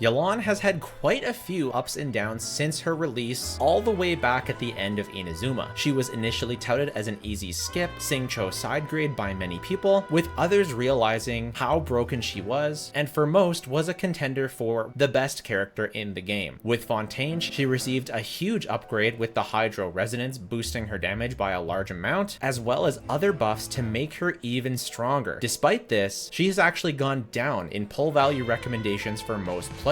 Yelan has had quite a few ups and downs since her release all the way back at the end of Inazuma. She was initially touted as an easy skip, Xingqiu side grade by many people, with others realizing how broken she was, and for most was a contender for the best character in the game. With Fontaine, she received a huge upgrade with the Hydro Resonance boosting her damage by a large amount, as well as other buffs to make her even stronger. Despite this, she has actually gone down in pull value recommendations for most players.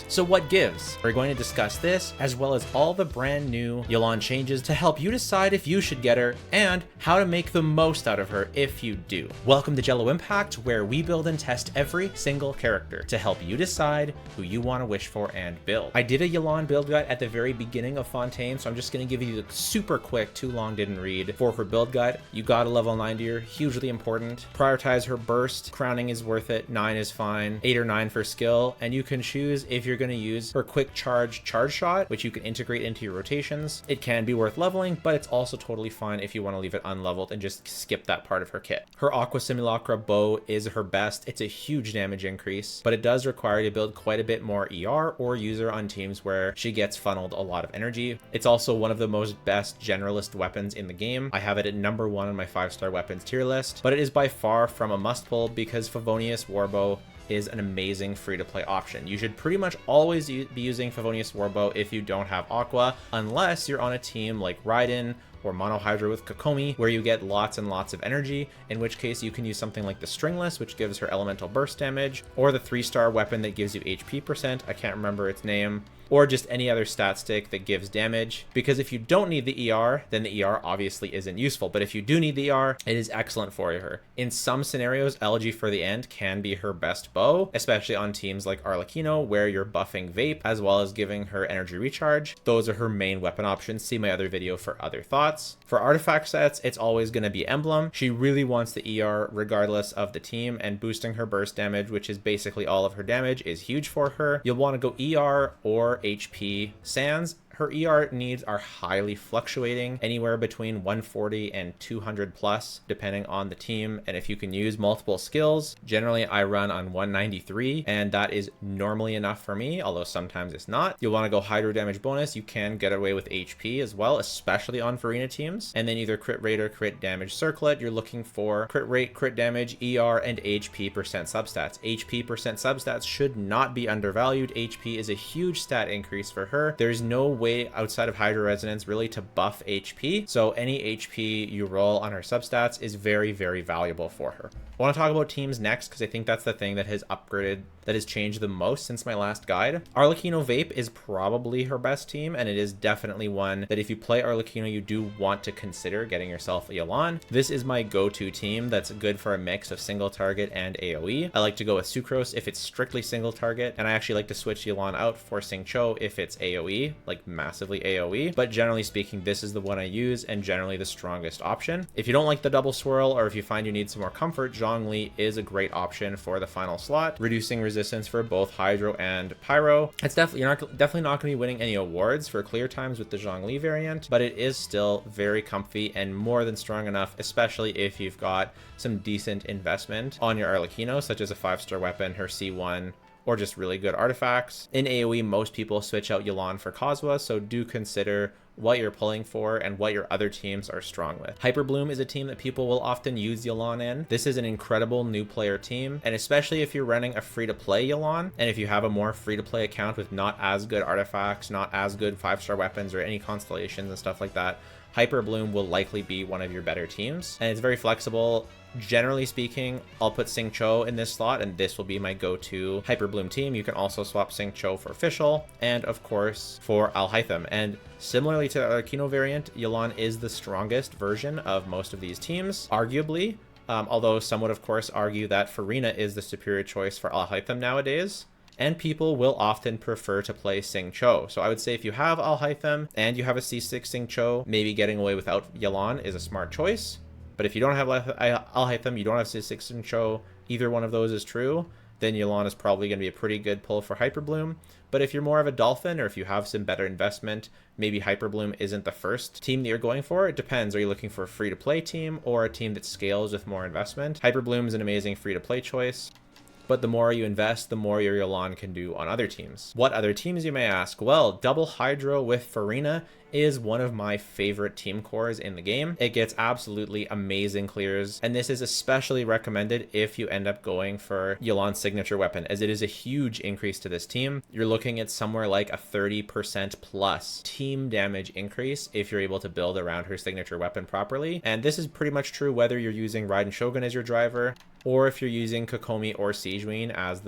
So what gives? We're going to discuss this, as well as all the brand new Yelan changes to help you decide if you should get her, and how to make the most out of her if you do. Welcome to Jello Impact, where we build and test every single character to help you decide who you want to wish for and build. I did a Yelan build guide at the very beginning of Fontaine, so I'm just going to give you the super quick, too long didn't read, for her build guide. You got a level 90 her, hugely important. Prioritize her burst, crowning is worth it, 9 is fine, 8 or 9 for skill, and you can choose if you're going to use her quick charge shot, which you can integrate into your rotations. It can be worth leveling, but it's also totally fine if you want to leave it unleveled and just skip that part of her kit. Her Aqua Simulacra bow is her best. It's a huge damage increase, but it does require you to build quite a bit more ER or use her on teams where she gets funneled a lot of energy. It's also one of the most best generalist weapons in the game. I have it at number 1 on my 5-star weapons tier list, but it is by far from a must pull because Favonius Warbow is an amazing free-to-play option. You should pretty much always be using Favonius Warbow if you don't have Aqua, unless you're on a team like Raiden or Mono Hydra with Kokomi, where you get lots and lots of energy, in which case you can use something like the Stringless, which gives her elemental burst damage, or the 3-star weapon that gives you HP percent, I can't remember its name, or just any other stat stick that gives damage. Because if you don't need the ER, then the ER obviously isn't useful, but if you do need the ER, it is excellent for her. In some scenarios, Elegy for the End can be her best bow, especially on teams like Arlecchino, where you're buffing Vape, as well as giving her energy recharge. Those are her main weapon options. See my other video for other thoughts. For artifact sets, it's always going to be Emblem. She really wants the ER regardless of the team, and boosting her burst damage, which is basically all of her damage, is huge for her. You'll want to go ER or HP. Sans, her ER needs are highly fluctuating, anywhere between 140 and 200 plus, depending on the team, and if you can use multiple skills. Generally, I run on 193, and that is normally enough for me, although sometimes it's not. You'll want to go Hydro damage bonus. You can get away with HP as well, especially on Farina teams, and then either crit rate or crit damage circlet. You're looking for crit rate, crit damage, ER, and HP percent substats. HP percent substats should not be undervalued. HP is a huge stat increase for her. There's no way outside of Hydro Resonance really to buff HP, so any HP you roll on her substats is very, very valuable for her. I want to talk about teams next because I think that's the thing that has upgraded, that has changed the most since my last guide. Arlecchino Vape is probably her best team, and it is definitely one that if you play Arlecchino, you do want to consider getting yourself a Yelan. This is my go-to team that's good for a mix of single target and AoE. I like to go with Sucrose if it's strictly single target, and I actually like to switch Yelan out for Xingqiu if it's AoE, like massively AoE, but generally speaking, this is the one I use and generally the strongest option. If you don't like the double swirl, or if you find you need some more comfort, Zhongli is a great option for the final slot, reducing resistance for both Hydro and Pyro. It's definitely not going to be winning any awards for clear times with the Zhongli variant, but it is still very comfy and more than strong enough, especially if you've got some decent investment on your Arlecchino, such as a 5-star weapon, her C1, or just really good artifacts. In AoE, most people switch out Yelan for Kazuha, so do consider what you're pulling for and what your other teams are strong with. Hyperbloom is a team that people will often use Yelan in. This is an incredible new player team, and especially if you're running a free-to-play Yelan, and if you have a more free-to-play account with not as good artifacts, not as good 5-star weapons, or any constellations and stuff like that, Hyperbloom will likely be one of your better teams, and it's very flexible. Generally speaking, I'll put Xingqiu in this slot, and this will be my go-to Hyperbloom team. You can also swap Xingqiu for Fischl, and of course for Alhaitham. And similarly to the Arlecchino variant, Yelan is the strongest version of most of these teams, arguably, although some would of course argue that Farina is the superior choice for Alhaitham nowadays. And people will often prefer to play Xingqiu. So I would say if you have Alhaitham and you have a C6 Xingqiu, maybe getting away without Yelan is a smart choice. But if you don't have Alhaitham, you don't have C6 Xingqiu, either one of those is true, then Yelan is probably going to be a pretty good pull for Hyperbloom. But if you're more of a Dolphin, or if you have some better investment, maybe Hyperbloom isn't the first team that you're going for. It depends. Are you looking for a free-to-play team or a team that scales with more investment? Hyperbloom is an amazing free-to-play choice. but the more you invest, the more your Yelan can do on other teams. What other teams, you may ask? Well, double Hydro with Farina is one of my favorite team cores in the game. It gets absolutely amazing clears, and this is especially recommended if you end up going for Yelan's signature weapon, as it is a huge increase to this team. You're looking at somewhere like a 30% plus team damage increase if you're able to build around her signature weapon properly. And this is pretty much true whether you're using Raiden Shogun as your driver, or if you're using Kokomi or Seijuin as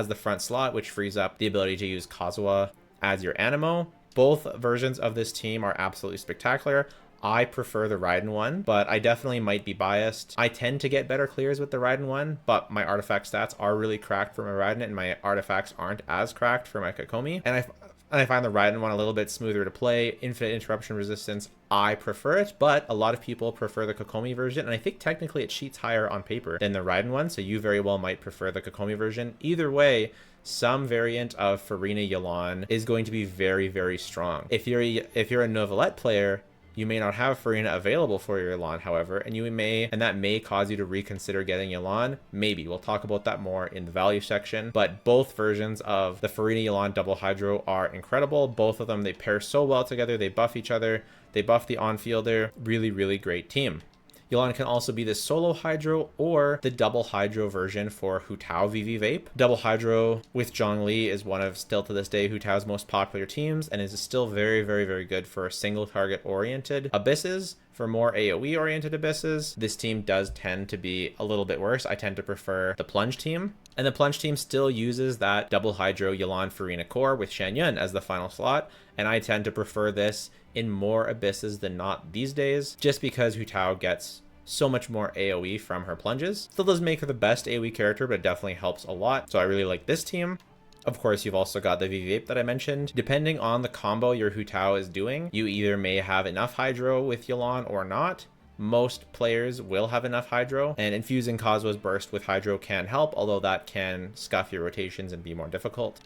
the front slot, which frees up the ability to use Kazuha as your animo. Both versions of this team are absolutely spectacular. I prefer the Raiden one, but I definitely might be biased. I tend to get better clears with the Raiden one, but my artifact stats are really cracked for my Raiden, and my artifacts aren't as cracked for my Kokomi. And I find the Raiden one a little bit smoother to play. Infinite interruption resistance, I prefer it, but a lot of people prefer the Kokomi version, and I think technically it cheats higher on paper than the Raiden one, so you very well might prefer the Kokomi version. Either way, some variant of Farina Yelan is going to be very, very strong. If you're a Novelette player, you may not have Farina available for your Yelan, however, and that may cause you to reconsider getting Yelan. Maybe. We'll talk about that more in the value section. But both versions of the Farina Yelan double Hydro are incredible. Both of them, they pair so well together. They buff each other. They buff the on-fielder. Really, really great team. Yelan can also be the solo Hydro or the double Hydro version for Hu Tao VV Vape. Double Hydro with Zhongli is one of, still to this day, Hu Tao's most popular teams, and is still very, very, very good for single target oriented abysses. For more AoE oriented abysses, this team does tend to be a little bit worse. I tend to prefer the Plunge team. And the Plunge team still uses that double Hydro Yelan Farina core with Shen Yun as the final slot, and I tend to prefer this in more abysses than not these days, just because Hu Tao gets so much more AoE from her plunges. Still doesn't make her the best AoE character, but it definitely helps a lot. So I really like this team. Of course, you've also got the VV-Vape that I mentioned. Depending on the combo your Hu Tao is doing, you either may have enough Hydro with Yelan or not. Most players will have enough Hydro, and infusing Kazuha's burst with Hydro can help, although that can scuff your rotations and be more difficult.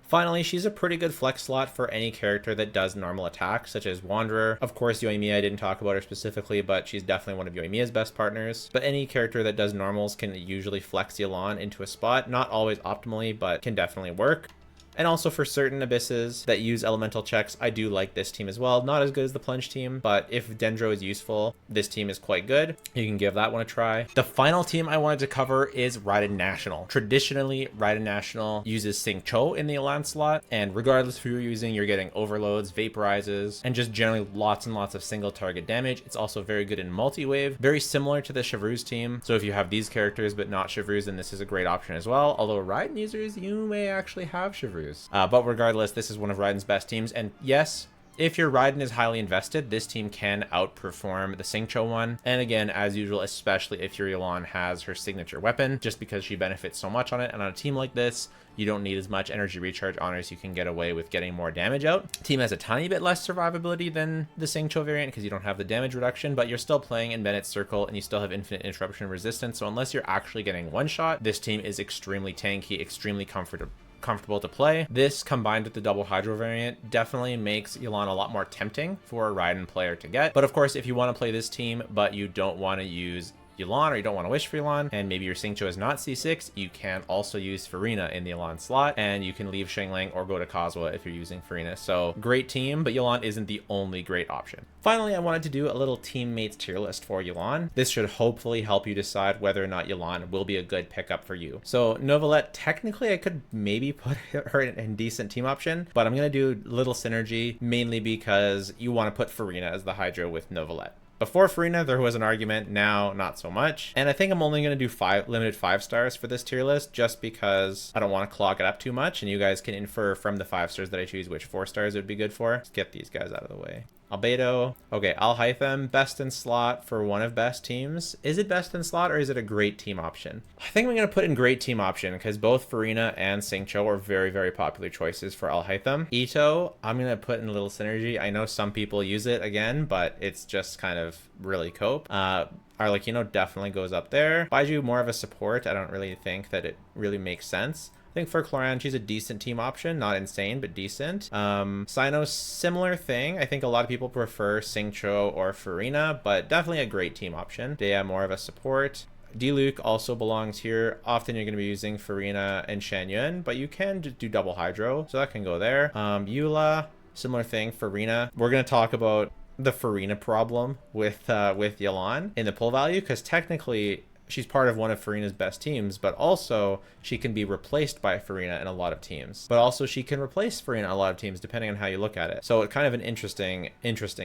Finally, she's a pretty good flex slot for any character that does normal attacks, such as Wanderer. Of course, yoimiya, I didn't talk about her specifically, but she's definitely one of yoimiya's best partners. But any character that does normals can usually flex Yelan into a spot, not always optimally, but can definitely work. And also for certain abysses that use elemental checks, I do like this team as well. Not as good as the Plunge team, but if Dendro is useful, this team is quite good. You can give that one a try. The final team I wanted to cover is Raiden National. Traditionally, Raiden National uses Xing Cho in the Yelan slot, and regardless of who you're using, you're getting overloads, vaporizes, and just generally lots and lots of single target damage. It's also very good in multi-wave, very similar to the Chevreuse team. So if you have these characters but not Chevreuse, then this is a great option as well. Although Raiden users, you may actually have Chevreuse. But regardless, this is one of Raiden's best teams, and yes, if your Raiden is highly invested, this team can outperform the Xing Cho one. And again, as usual, especially if your Yelan has her signature weapon, just because she benefits so much on it. And on a team like this, you don't need as much energy recharge on her, so you can get away with getting more damage out. Team has a tiny bit less survivability than the Xing Cho variant because you don't have the damage reduction, but you're still playing in Bennett's Circle and you still have infinite interruption resistance. So unless you're actually getting one shot, this team is extremely tanky, extremely comfortable to play. This combined with the double Hydro variant definitely makes Yelan a lot more tempting for a Raiden player to get. But of course, if you want to play this team but you don't want to use Yelan, or you don't want to wish for Yelan, and maybe your Xing Cho is not C6, you can also use Farina in the Yelan slot, and you can leave Xingling or go to Kazuha if you're using Farina. So great team, but Yelan isn't the only great option. Finally, I wanted to do a little teammates tier list for Yelan. This should hopefully help you decide whether or not Yelan will be a good pickup for you. So Novelette, technically I could maybe put her in a decent team option, but I'm going to do little synergy, mainly because you want to put Farina as the Hydro with Novelette. Before Farina, there was an argument. Now, not so much. And I think I'm only going to do limited 5 stars for this tier list, just because I don't want to clog it up too much. And you guys can infer from the 5 stars that I choose which 4 stars it would be good for. Let's get these guys out of the way. Albedo. Okay, Alhaitham, best in slot for one of best teams. Is it best in slot or is it a great team option? I think I'm going to put in great team option because both Farina and Xing Cho are very, very popular choices for Alhaitham. Ito, I'm going to put in a little synergy. I know some people use it again, but it's just kind of really cope. Arlecchino definitely goes up there. Baiju, more of a support. I don't really think that it really makes sense. I think for Cloran, she's a decent team option. Not insane, but decent. Sino, similar thing. I think a lot of people prefer Xing Cho or Farina, but definitely a great team option. Dea, more of a support. Diluc also belongs here. Often you're going to be using Farina and Shen, but you can do double hydro, so that can go there. Eula, similar thing. Farina. We're going to talk about the Farina problem with Yelan in the pull value, because technically she's part of one of Farina's best teams, but also she can be replaced by Farina in a lot of teams. But also she can replace Farina in a lot of teams depending on how you look at it. So it's kind of an interesting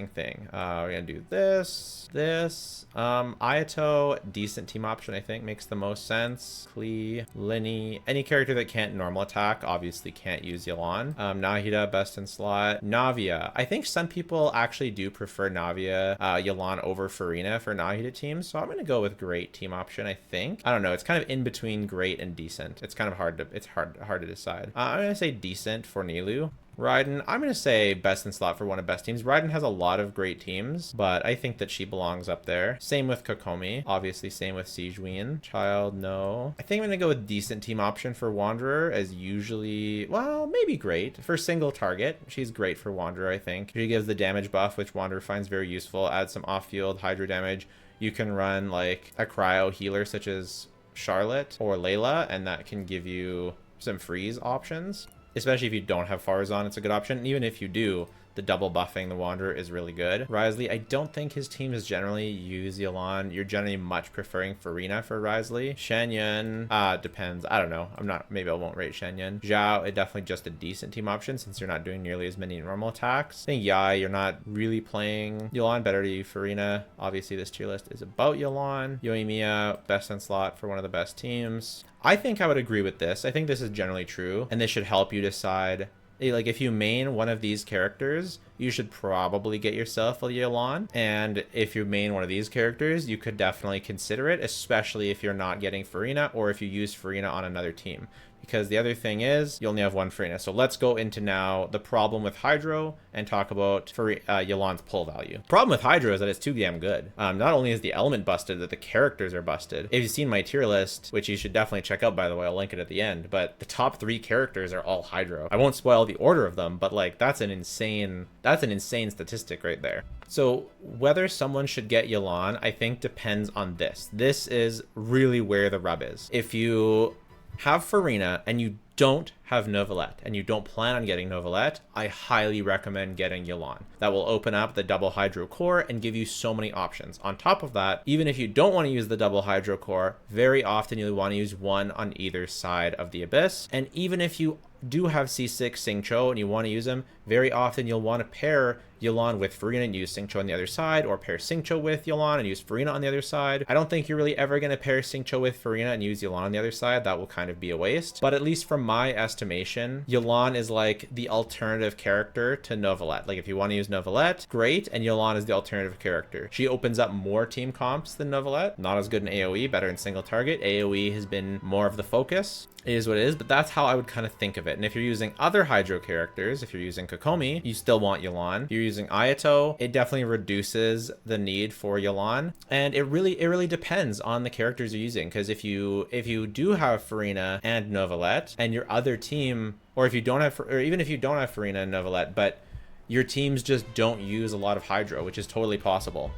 thing. We're gonna do this. Ayato, decent team option, I think, makes the most sense. Klee, Linny, any character that can't normal attack obviously can't use Yelan. Nahida, best in slot. Navia, I think some people actually do prefer Navia, Yelan over Farina for Nahida teams, so I'm gonna go with great team option, I think. I don't know, it's kind of in between great and decent. It's kind of hard to decide. I'm gonna say decent for Nilou. Raiden, I'm going to say best in slot for one of best teams. Raiden has a lot of great teams, but I think that she belongs up there. Same with Kokomi. Obviously, same with Sijuin. Childe, no. I think I'm going to go with decent team option for Wanderer, as usually, well, maybe great. For single target, she's great for Wanderer, I think. She gives the damage buff, which Wanderer finds very useful. Adds some off-field hydro damage. You can run, like, a cryo healer, such as Charlotte or Layla, and that can give you some freeze options. Especially if you don't have Farzan, it's a good option. And even if you do, the double buffing the Wanderer is really good. Wriothesley, I don't think his team is generally use Yelan. You're generally much preferring Farina for Wriothesley. Shenyan, depends. I don't know. Maybe I won't rate Shenyan. Zhao, it definitely just a decent team option since you're not doing nearly as many normal attacks. I think Yai, you're not really playing Yelan. Better to use Farina. Obviously, this tier list is about Yelan. Yoimiya, best in slot for one of the best teams. I think I would agree with this. I think this is generally true, and this should help you decide. Like, if you main one of these characters, you should probably get yourself a Yelan. And if you main one of these characters, you could definitely consider it, especially if you're not getting Farina or if you use Farina on another team. Because the other thing is, you only have one Farina. So let's go into now the problem with Hydro and talk about Yelan's pull value. Problem with Hydro is that it's too damn good. Not only is the element busted, that the characters are busted. If you've seen my tier list, which you should definitely check out, by the way, I'll link it at the end, but the top 3 characters are all Hydro. I won't spoil the order of them, but like that's an insane statistic right there. So whether someone should get Yelan, I think depends on this. This is really where the rub is. If you have Farina and you don't have Novelette and you don't plan on getting Novelette, I highly recommend getting Yelan. That will open up the double hydro core and give you so many options. On top of that, even if you don't want to use the double hydro core, very often you'll want to use one on either side of the abyss. And even if you do have C6 Xingqiu and you want to use them, very often you'll want to pair Yelan with Farina and use Xingqiu on the other side, or pair Xingqiu with Yelan and use Farina on the other side. I don't think you're really ever going to pair Xingqiu with Farina and use Yelan on the other side. That will kind of be a waste. But at least from my estimation, Yelan is like the alternative character to Novelette. Like if you want to use Novelette, great, and Yelan is the alternative character. She opens up more team comps than Novelette. Not as good in AoE, better in single target. AoE has been more of the focus. It is what it is, but that's how I would kind of think of it. And if you're using other Hydro characters, if you're using Kokomi, you still want Yelan. If you're using Ayato, it definitely reduces the need for Yelan. And it really depends on the characters you're using. Because if you do have Farina and Novelette, and your other team, or if you don't have, or even if you don't have Farina and Novelette, but your teams just don't use a lot of Hydro, which is totally possible,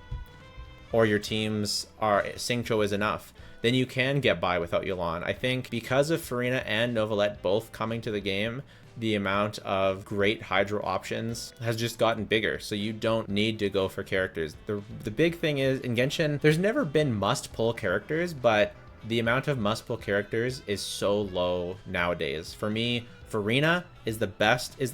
or your teams are Xingqiu is enough, then you can get by without Yelan. I think because of Farina and Novelette both coming to the game, the amount of great Hydro options has just gotten bigger, so you don't need to go for characters. The big thing is, in Genshin, there's never been must-pull characters, but the amount of must-pull characters is so low nowadays. For me, Farina is the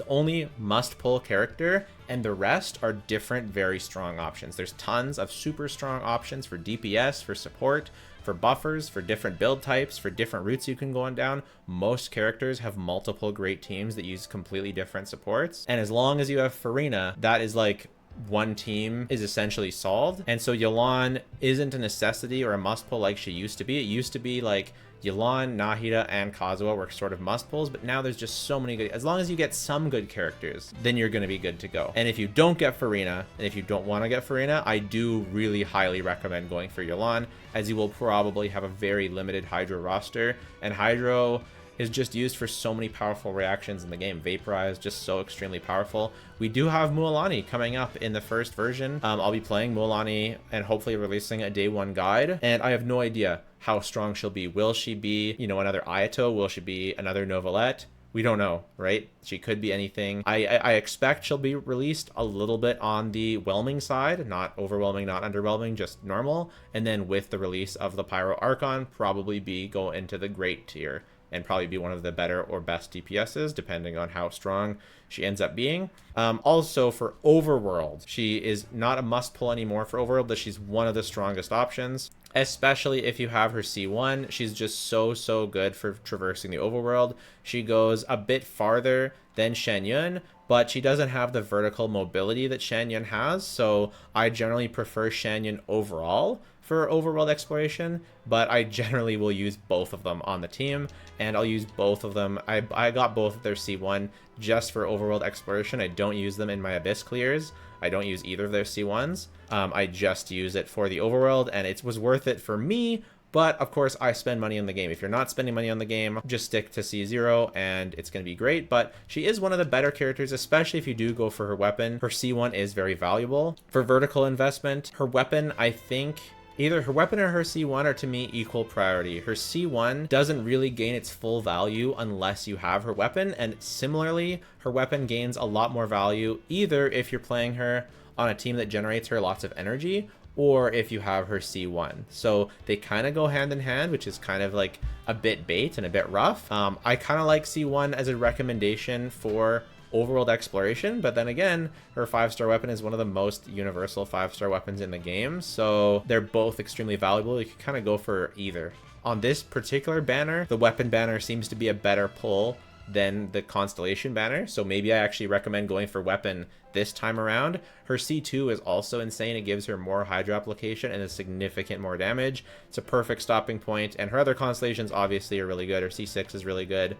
only must-pull character, and the rest are different, very strong options. There's tons of super strong options for DPS, for support, for buffers, for different build types, for different routes you can go on down. Most characters have multiple great teams that use completely different supports. And as long as you have Farina, that is like one team is essentially solved. And so Yelan isn't a necessity or a must pull like she used to be. It used to be like Yelan, Nahida, and Kazuha were sort of must pulls, but now there's just so many good. As long as you get some good characters, then you're going to be good to go. And if you don't get Farina, and if you don't want to get Farina, I do really highly recommend going for Yelan, as you will probably have a very limited Hydro roster, and Hydro is just used for so many powerful reactions in the game. Vaporize, just so extremely powerful. We do have Mualani coming up in the first version. I'll be playing Mualani and hopefully releasing a day 1 guide, and I have no idea how strong she'll be. Will she be, you know, another Ayato? Will she be another Novelette? We don't know, right? She could be anything. I expect she'll be released a little bit on the whelming side, not overwhelming, not underwhelming, just normal. And then with the release of the Pyro Archon, probably go into the great tier and probably be one of the better or best DPSs, depending on how strong she ends up being. Also for Overworld, she is not a must pull anymore for Overworld, but she's one of the strongest options. Especially if you have her C1, she's just so good for traversing the overworld. She goes a bit farther than Shen Yun, but she doesn't have the vertical mobility that Shen Yun has, so I generally prefer Shen Yun overall for overworld exploration, but I generally will use both of them on the team, and I'll use both of them. I got both of their C1 just for overworld exploration. I don't use them in my Abyss clears. I don't use either of their C1s. I just use it for the overworld, and it was worth it for me, but of course I spend money on the game. If you're not spending money on the game, just stick to C0 and it's going to be great. But she is one of the better characters, especially if you do go for her weapon. Her C1 is very valuable. For vertical investment, her weapon, I think either her weapon or her C1 are to me equal priority. Her C1 doesn't really gain its full value unless you have her weapon, and similarly, her weapon gains a lot more value either if you're playing her on a team that generates her lots of energy, or if you have her C1. So they kind of go hand in hand, which is kind of like a bit bait and a bit rough. I kind of like C1 as a recommendation for overworld exploration, but then again, her 5-star weapon is one of the most universal 5-star weapons in the game, so they're both extremely valuable. You can kind of go for either. On this particular banner, the weapon banner seems to be a better pull than the constellation banner, so maybe I actually recommend going for weapon this time around. Her C2 is also insane. It gives her more hydro application and a significant more damage. It's a perfect stopping point, and her other constellations obviously are really good. Her C6 is really good.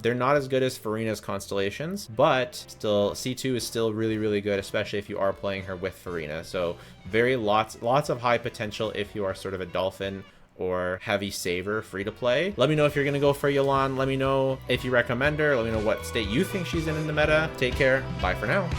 They're not as good as Farina's constellations, but still C2 is still really good, especially if you are playing her with Farina. So lots of high potential if you are sort of a dolphin or heavy saver free to play. Let me know if you're gonna go for Yelan. Let me know if you recommend her. Let me know what state you think she's in the meta. Take care. Bye for now.